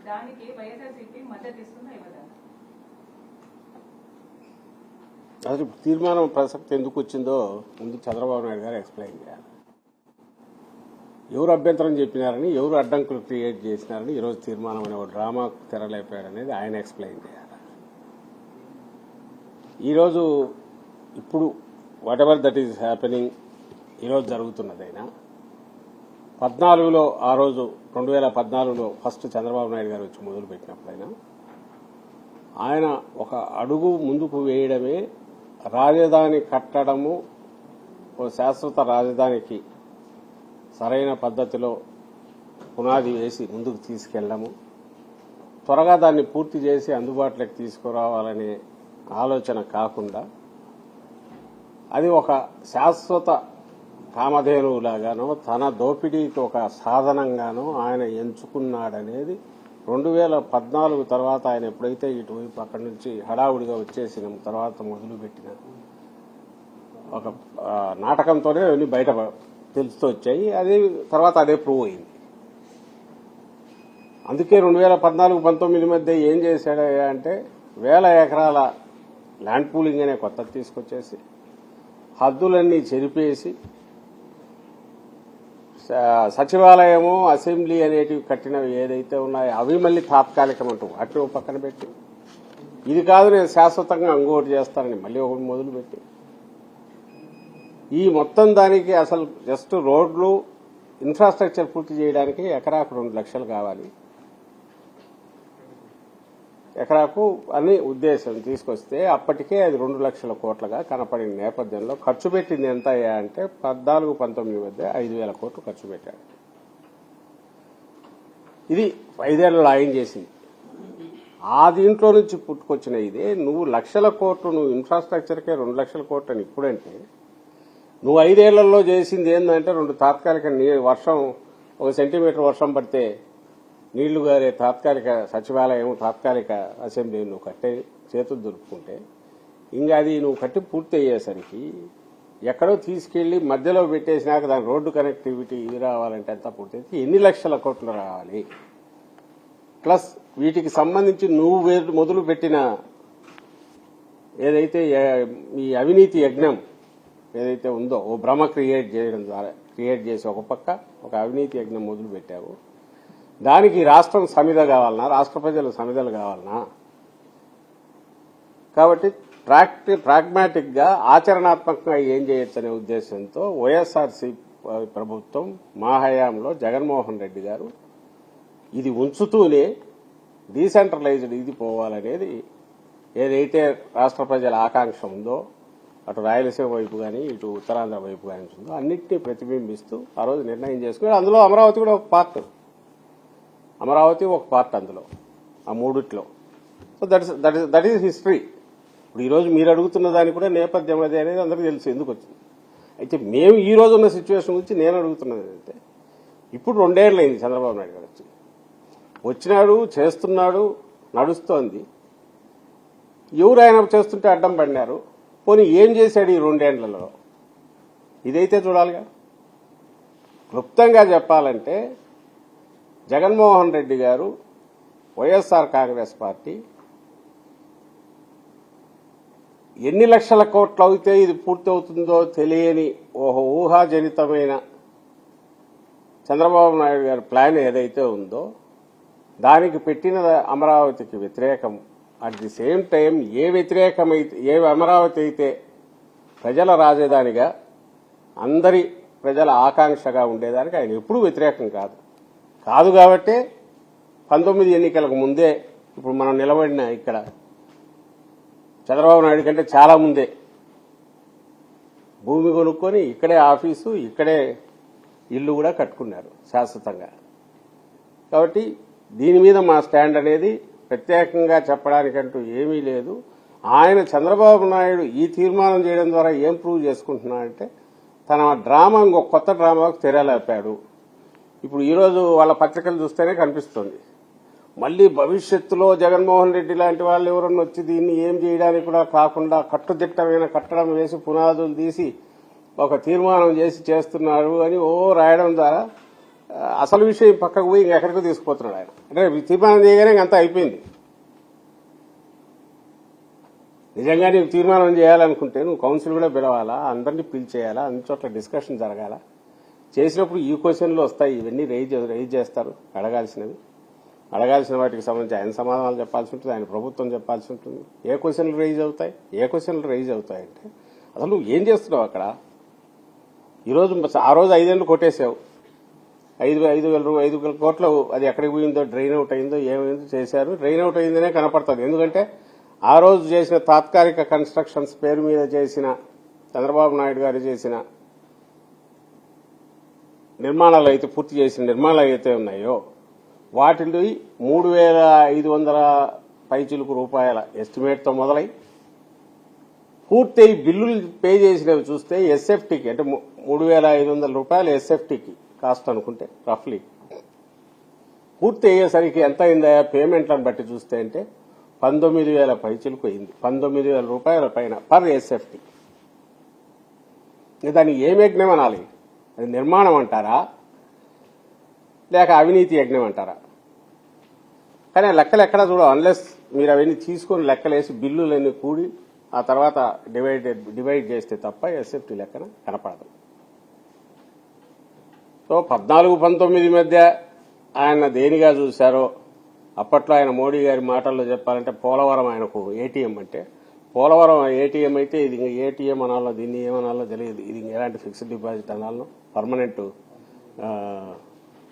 దానికి వైఎస్ఆర్సీపీ మద్దతు ఇస్తుందా ఇవ్వదా? అసలు తీర్మానం ప్రసక్తి ఎందుకు వచ్చిందో ముందు చంద్రబాబు నాయుడు గారు ఎక్స్ప్లెయిన్ చేయాలి. ఎవరు అభ్యంతరం చెప్పినారని, ఎవరు అడ్డంకులు క్రియేట్ చేసినారని, ఈరోజు తీర్మానం అనే ఒక డ్రామా తెరలేపాడనేది ఆయన ఎక్స్ప్లెయిన్ చేయాలి. ఈరోజు ఇప్పుడు what ever that is happening ఈరోజు జరుగుతున్నదైనా 14లో ఆ రోజు 2014లో ఫస్ట్ చంద్రబాబు నాయుడు గారు వచ్చి మొదలుపెట్టినప్పుడైనా ఆయన ఒక అడుగు ముందుకు వేయడమే రాజధాని కట్టడము, ఓ శాశ్వత రాజధానికి సరైన పద్ధతిలో పునాది వేసి ముందుకు తీసుకెళ్లడము, త్వరగా దాన్ని పూర్తి చేసి అందుబాటులోకి తీసుకురావాలనే ఆలోచన కాకుండా అది ఒక శాశ్వత కామధేనువులాగానో తన దోపిడీకి ఒక సాధనంగానో ఆయన ఎంచుకున్నాడనేది 2014 తర్వాత ఆయన ఎప్పుడైతే ఇటువైపు అక్కడి నుంచి హడావుడిగా వచ్చేసిన తర్వాత మొదలుపెట్టిన ఒక నాటకంతోనే అవన్నీ బయట తెలుస్తూ వచ్చాయి. అది తర్వాత అదే ప్రూవ్ అయింది. అందుకే 2014-19 మధ్య ఏం చేశాడు అంటే 1000 ఎకరాల ల్యాండ్ పూలింగ్ అనే కొత్తది తీసుకొచ్చేసి హద్దులన్నీ చెరిపేసి సచివాలయము, అసెంబ్లీ అనేటివి కట్టినవి ఏదైతే ఉన్నాయో అవి మళ్ళీ తాత్కాలికం అంటూ వాటిని పక్కన పెట్టి ఇది కాదు నేను శాశ్వతంగా ఇంకోటి చేస్తానని మళ్ళీ ఒకటి మొదలుపెట్టి ఈ మొత్తం దానికి అసలు జస్ట్ రోడ్లు ఇన్ఫ్రాస్ట్రక్చర్ పూర్తి చేయడానికి ఎకరాకు 2 లక్షలు కావాలి. ఎకరాకు అని ఉద్దేశం తీసుకొస్తే అప్పటికే అది 2 లక్షల కోట్లుగా కనపడిన నేపథ్యంలో ఖర్చు పెట్టింది ఎంత అంటే 14-19 మధ్య 5,000 కోట్లు ఖర్చు పెట్టాడు. ఇది 5 ఏళ్లలో ఆయన చేసింది. ఆ దీంట్లో నుంచి పుట్టుకొచ్చిన ఇదే నువ్వు లక్షల కోట్లు నువ్వు ఇన్ఫ్రాస్ట్రక్చర్కే 2 లక్షల కోట్లు అని ఇప్పుడంటే నువ్వు 5 ఏళ్లలో చేసింది ఏంటంటే 2 తాత్కాలిక వర్షం 1 సెంటీమీటర్ వర్షం పడితే నీళ్లు గారే తాత్కాలిక సచివాలయం, తాత్కాలిక అసెంబ్లీ నువ్వు కట్టే చేతులు దొరుకుతుంటే ఇంకా అది నువ్వు కట్టి పూర్తి అయ్యేసరికి ఎక్కడో తీసుకెళ్లి మధ్యలో పెట్టేసినాక దాని రోడ్డు కనెక్టివిటీ ఇది రావాలంటే ఎంత పూర్తయితే ఎన్ని లక్షల కోట్లు రావాలి. ప్లస్ వీటికి సంబంధించి నువ్వు మొదలు పెట్టిన ఏదైతే ఈ అవినీతి యజ్ఞం ఏదైతే ఉందో ఓ భ్రమ క్రియేట్ చేయడం ద్వారా క్రియేట్ చేసి ఒక పక్క ఒక అవినీతి యజ్ఞం మొదలు పెట్టావు. దానికి రాష్ట్రం సమిధ కావాలన్నా, రాష్ట్ర ప్రజలు సమిధలు కావాలన్నా? కాబట్టి ప్రాగ్మాటిక్ గా ఆచరణాత్మకంగా ఏం చేయొచ్చు అనే ఉద్దేశంతో వైఎస్ఆర్సీ ప్రభుత్వం మా హయాంలో జగన్మోహన్ రెడ్డి గారు ఇది ఉంచుతూనే డీసెంట్రలైజ్డ్ ఇది పోవాలనేది ఏదైతే రాష్ట్ర ప్రజల ఆకాంక్ష ఉందో అటు రాయలసీమ వైపు కానీ ఇటు ఉత్తరాంధ్ర వైపు కానీ ఉందో అన్నింటినీ ప్రతిబింబిస్తూ ఆ రోజు నిర్ణయం చేసుకుని అందులో అమరావతి కూడా ఒక పార్ట్, అమరావతి ఒక పార్ట్ అందులో ఆ మూడిట్లో. So that is history. ఇప్పుడు ఈరోజు మీరు అడుగుతున్న దానికి కూడా నేపథ్యం అదే అనేది అందరికీ తెలుసు ఎందుకు వచ్చింది. అయితే మేము ఈ రోజు ఉన్న సిచ్యువేషన్ గురించి నేను అడుగుతున్నది ఏంటంటే ఇప్పుడు 2 ఏళ్లైంది చంద్రబాబు నాయుడు గారు వచ్చినాడు, చేస్తున్నాడు, నడుస్తోంది. ఎవరు ఆయన చేస్తుంటే అడ్డం పడినారు? పోనీ ఏం చేశాడు ఈ 2 ఏళ్లలో? ఇదైతే చూడాలిగా. క్లుప్తంగా చెప్పాలంటే జగన్మోహన్ రెడ్డి గారు వైఎస్ఆర్ కాంగ్రెస్ పార్టీ ఎన్ని లక్షల కోట్లు అయితే ఇది పూర్తి అవుతుందో తెలియని ఓహో ఊహాజనితమైన చంద్రబాబు నాయుడు గారి ప్లాన్ ఏదైతే ఉందో దానికి పెట్టిన అమరావతికి వ్యతిరేకం. అట్ ది సేమ్ టైం ఏ అమరావతి అయితే ప్రజల రాజధానిగా అందరి ప్రజల ఆకాంక్షగా ఉండేదానికి ఆయన ఎప్పుడూ వ్యతిరేకం కాదు కాబట్టి 19 ఎన్నికలకు ముందే ఇప్పుడు మనం నిలబడిన ఇక్కడ చంద్రబాబు నాయుడు కంటే చాలా ముందే భూమి కొనుక్కొని ఇక్కడే ఆఫీసు, ఇక్కడే ఇల్లు కూడా కట్టుకున్నారు శాశ్వతంగా. కాబట్టి దీని మీద మా స్టాండ్ అనేది ప్రత్యేకంగా చెప్పడానికంటూ ఏమీ లేదు. ఆయన చంద్రబాబు నాయుడు ఈ తీర్మానం చేయడం ద్వారా ఏం ప్రూవ్ చేసుకుంటున్నాడంటే తన డ్రామా ఇంకొక కొత్త డ్రామాకు తెరలేపాడు. ఇప్పుడు ఈరోజు వాళ్ళ పత్రికలు చూస్తేనే కనిపిస్తుంది. మళ్లీ భవిష్యత్తులో జగన్మోహన్ రెడ్డి లాంటి వాళ్ళు ఎవరన్నా వచ్చి దీన్ని ఏం చేయడానికి కూడా కాకుండా కట్టుదిట్టమైన కట్టడం వేసి పునాదులు తీసి ఒక తీర్మానం చేసి చేస్తున్నారు అని రాయడం ద్వారా అసలు విషయం పక్కకు పోయి ఇంకెక్కడికో తీసుకుపోతున్నాడు ఆయన. అంటే తీర్మానం చేయగానే ఇంకంతా అయిపోయింది. నిజంగా నీకు తీర్మానం చేయాలనుకుంటే నువ్వు కౌన్సిల్ కూడా పిలవాలా, అందరినీ పిలిచేయాలా, అన్ని చోట్ల డిస్కషన్ జరగాల. చేసినప్పుడు ఈ క్వశ్చన్లు వస్తాయి, ఇవన్నీ రైజ్ చేస్తారు. అడగాల్సిన వాటికి సంబంధించి ఆయన సమాధానాలు చెప్పాల్సి ఉంటుంది, ఆయన ప్రభుత్వం చెప్పాల్సి ఉంటుంది. ఏ క్వశ్చన్లు రైజ్ అవుతాయంటే అసలు నువ్వు ఏం చేస్తున్నావు అక్కడ? ఆ రోజు 5 ఏళ్ళు కొట్టేసావు, 5,000 కోట్లు అది ఎక్కడికి పోయిందో, డ్రైన్ అవుట్ అయిందో, ఏమైందో చేశారు. డ్రైన్ అవుట్ అయిందనే కనపడుతుంది. ఎందుకంటే ఆ రోజు చేసిన తాత్కాలిక కన్స్ట్రక్షన్స్ పేరు మీద చేసిన చంద్రబాబు నాయుడు గారు చేసిన నిర్మాణాలు అయితే పూర్తి చేసిన నిర్మాణాలు అయితే ఉన్నాయో వాటిని 3,500 పైచిలుకు రూపాయల ఎస్టిమేట్తో మొదలై పూర్తి బిల్లులు పే చేసినవి చూస్తే ఎస్ఎఫ్టీకి అంటే 3,500 రూపాయలు ఎస్ఎఫ్టీకి కాస్ట్ అనుకుంటే రఫ్లీ పూర్తి అయ్యేసరికి ఎంత అయిందా పేమెంట్లను బట్టి చూస్తే అంటే 19,000 పైచిలుకు అయింది. 19,000 రూపాయల పైన పర్ ఎస్ఎఫ్టీ. దాన్ని ఏం యజ్ఞం అనాలి? అది నిర్మాణం అంటారా లేక అవినీతి యజ్ఞం అంటారా? కానీ లెక్కలు ఎక్కడా చూడవు. అన్లెస్ మీరు అవన్నీ తీసుకుని లెక్కలేసి బిల్లులన్నీ కూడి ఆ తర్వాత డివైడ్ చేస్తే తప్ప ఎస్ఎఫ్టీ లెక్కన కనపడదు. సో 14-19 మధ్య ఆయన దేనిగా చూశారో అప్పట్లో ఆయన మోడీ గారి మాటల్లో చెప్పాలంటే పోలవరం ఆయనకు ఏటీఎం అంటే పోలవరం ఏటీఎం అయితే ఇది ఏటీఎం అనాలో దీన్ని ఏమనాలో తెలియదు. ఇది ఎలాంటి ఫిక్స్డ్ డిపాజిట్ అనాలో పర్మనెంట్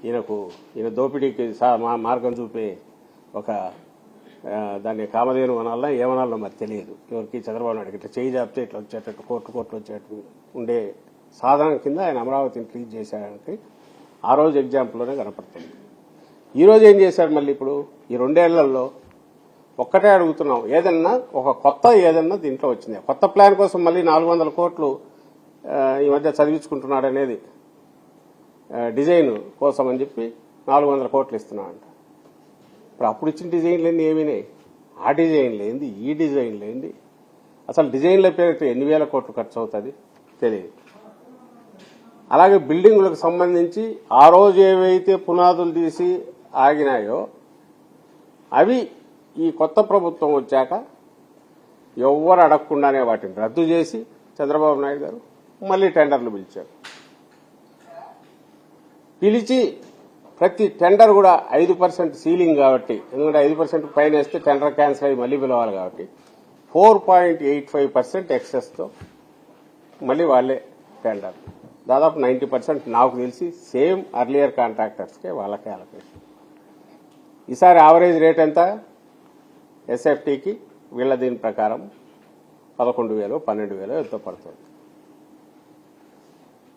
ఈయన దోపిడీకి మార్గం చూపే ఒక దాన్ని కామధేను అనాలన్నా ఏమనాలో మరి తెలియదు ఎవరికి. చంద్రబాబు నాయుడు ఇట్లా చేయి జాపితే ఇట్లా వచ్చేటట్టు కోట్లు వచ్చేటట్టు ఉండే సాధనం కింద ఆయన అమరావతిని ట్రీట్ చేశాడానికి ఆ రోజు ఎగ్జాంపుల్లోనే కనపడుతుంది. ఈ రోజు ఏం చేశాడు మళ్ళీ ఇప్పుడు ఈ 2 ఏళ్లలో? ఒక్కటే అడుగుతున్నాం, ఏదన్నా ఒక కొత్త ఏదన్నా దీంట్లో వచ్చింది? కొత్త ప్లాన్ కోసం మళ్ళీ 400 కోట్లు ఈ మధ్య చదివించుకుంటున్నాడు అనేది డిజైన్ కోసం అని చెప్పి 400 కోట్లు ఇస్తున్నాడంట. ఇప్పుడు అప్పుడు ఇచ్చిన డిజైన్లు ఏమినాయి? ఆ డిజైన్లు ఏంది, ఈ డిజైన్లు ఏంది? అసలు డిజైన్ల పేరు ఎన్ని వేల కోట్లు ఖర్చు అవుతుంది తెలియదు. అలాగే బిల్డింగులకు సంబంధించి ఆ రోజు ఏవైతే పునాదులు తీసి ఆగినాయో అవి ఈ కొత్త ప్రభుత్వం వచ్చాక ఎవ్వరు అడగకుండానే వాటిని రద్దు చేసి చంద్రబాబు నాయుడు గారు మళ్లీ టెండర్లు పిలిచారు. పిలిచి ప్రతి టెండర్ కూడా 5% సీలింగ్ కాబట్టి, ఎందుకంటే 5% పైన వేస్తే టెండర్ క్యాన్సిల్ అయ్యి మళ్లీ పిలవాలి కాబట్టి 4.85% ఎక్సెస్తో మళ్లీ వాళ్లే టెండర్. దాదాపు 90% నాకు తెలిసి సేమ్ అర్లియర్ కాంట్రాక్టర్స్కే వాళ్ళకే అలొకేషన్. ఈసారి యావరేజ్ రేట్ ఎంత ఎస్ఎఫ్టీకి? వీళ్ల దీని ప్రకారం 11,000 12,000 ఎంతో పడుతుంది.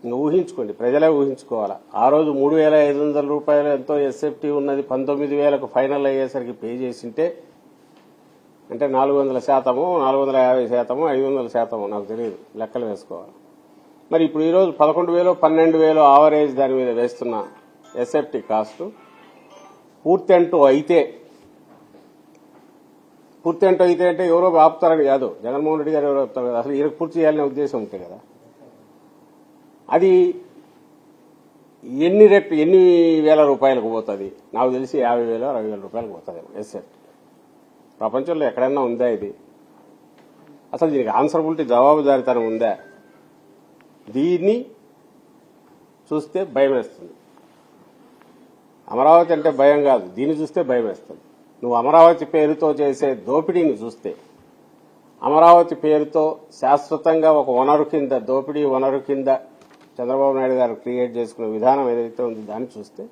ఇంకా ఊహించుకోండి, ప్రజలే ఊహించుకోవాలా. ఆ రోజు 3,500 రూపాయలు ఎంతో ఎస్ఎఫ్టీ ఉన్నది 19,000కు ఫైనల్ అయ్యేసరికి పే చేసింటే అంటే 400%, 450%, 500% నాకు తెలియదు, లెక్కలు వేసుకోవాలి. మరి ఇప్పుడు ఈరోజు 11,000 12,000 ఆవరేజ్ దాని మీద వేస్తున్న ఎస్ఎఫ్టీ కాస్ట్ పూర్తి అంటూ అయితే అంటే ఎవరో ఆపుతారని కాదు, జగన్మోహన్ రెడ్డి గారు ఎవరో ఆపుతారు కదా, అసలు ఈయనకు పూర్తి చేయాలనే ఉద్దేశం ఉంటే కదా. అది ఎన్ని వేల రూపాయలకు పోతుంది? నాకు తెలిసి 50,000 60,000 రూపాయలకు పోతుంది ఎస్ఎఫ్టీ. ప్రపంచంలో ఎక్కడైనా ఉందా ఇది? అసలు దీనికి ఆన్సరబిలిటీ, జవాబుదారీతనం ఉందా? దీన్ని చూస్తే భయం వేస్తుంది. అమరావతి అంటే భయం కాదు, దీన్ని చూస్తే భయం వేస్తుంది. నువ్వు అమరావతి పేరుతో చేసే దోపిడీని చూస్తే, అమరావతి పేరుతో శాశ్వతంగా ఒక వనరు కింద, దోపిడీ వనరు కింద చంద్రబాబు నాయుడు గారు క్రియేట్ చేసుకున్న విధానం ఏదైతే ఉందో దాన్ని చూస్తే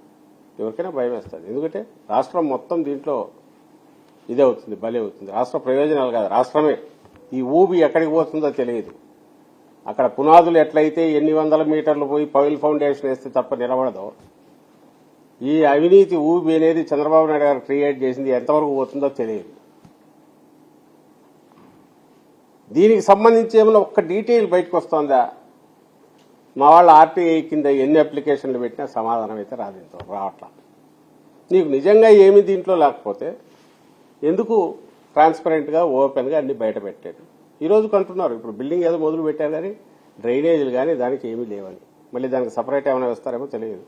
ఎవరికైనా భయం వేస్తుంది. ఎందుకంటే రాష్ట్రం మొత్తం దీంట్లో ఇదే అవుతుంది, బలి అవుతుంది. రాష్ట్ర ప్రయోజనాలు కాదు, రాష్ట్రమే. ఈ ఊబి ఎక్కడికి పోతుందో తెలియదు. అక్కడ పునాదులు ఎట్లయితే ఎన్ని వందల మీటర్లు పోయి పైల్ ఫౌండేషన్ వేస్తే తప్ప నిలబడదో, ఈ అవినీతి ఊబి అనేది చంద్రబాబు నాయుడు గారు క్రియేట్ చేసింది ఎంతవరకు పోతుందో తెలియదు. దీనికి సంబంధించి ఏమైనా ఒక్క డీటెయిల్ బయటకు వస్తుందా? మా వాళ్ళ ఆర్టీఐ కింద ఎన్ని అప్లికేషన్లు పెట్టినా సమాధానం అయితే రావట్లా. నీకు నిజంగా ఏమి దీంట్లో లేకపోతే ఎందుకు ట్రాన్స్పరెంట్ గా ఓపెన్ గా అన్ని బయట పెట్టాడు? ఈ రోజు కంటున్నారు ఇప్పుడు బిల్డింగ్ ఏదో మొదలు పెట్టారు కానీ డ్రైనేజీలు కానీ దానికి ఏమీ లేవని. మళ్ళీ దానికి సపరేట్ ఏమైనా వేస్తారేమో తెలియదు.